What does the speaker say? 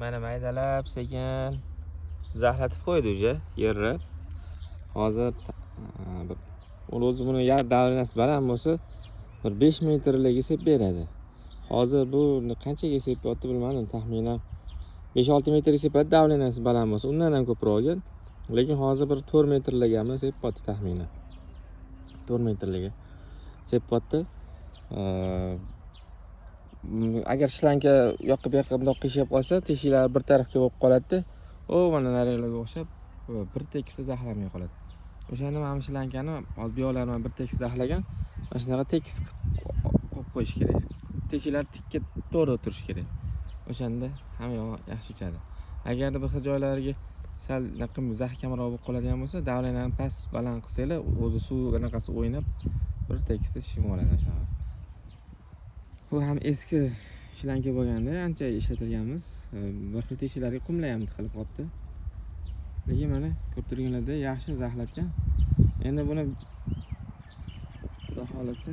Mana maydalab sekin zaxlatib qo'ydi uje yerni. Hozir o'zi buni davlenasi baland bo'lsa bir 5 metrligi sep beradi. Hozir bu qanchaga sepyapti bilmadim, taxminan 5-6 metr sepadi davlenasi baland bo'lsa, undan ham ko'proq olgan. Lekin hozir bir 4 metrligami sepyapti taxminan. 4 metrligi sepyapti. Agar shlanka yoqqa bu yoqqa bundoq qiyshab qolsa, teshiklar bir tarafga bo'lib qoladi-da. Mana nariyalarga o'xshab bir tekisda zaxlamay qoladi. O'shani mana shlankani olib yo'qlarni bir tekis zaxlagan. Mana shunaqa tekis qo'yib qo'yish kerak. Teshiklar tikka to'g'ri o'tirish kerak. O'shanda hamma yoq yaxshi ichadi. Agarda bir xil joylariga sal zax kamroq bo'lib qoladigan bo'lsa, davlenani past baland qilsanglar, o'zi suv anaqasi o'ynab bir tekisda shim oladi shunaqa. Bu ham eski shlanka bo'lganda, ancha ishlatilganmiz. Bir xil teshiklarga qumlar ham tiqilib qolibdi. Lekin mana ko'rib turganlarda yaxshi zaxlatgan. Endi buni xudo xolasa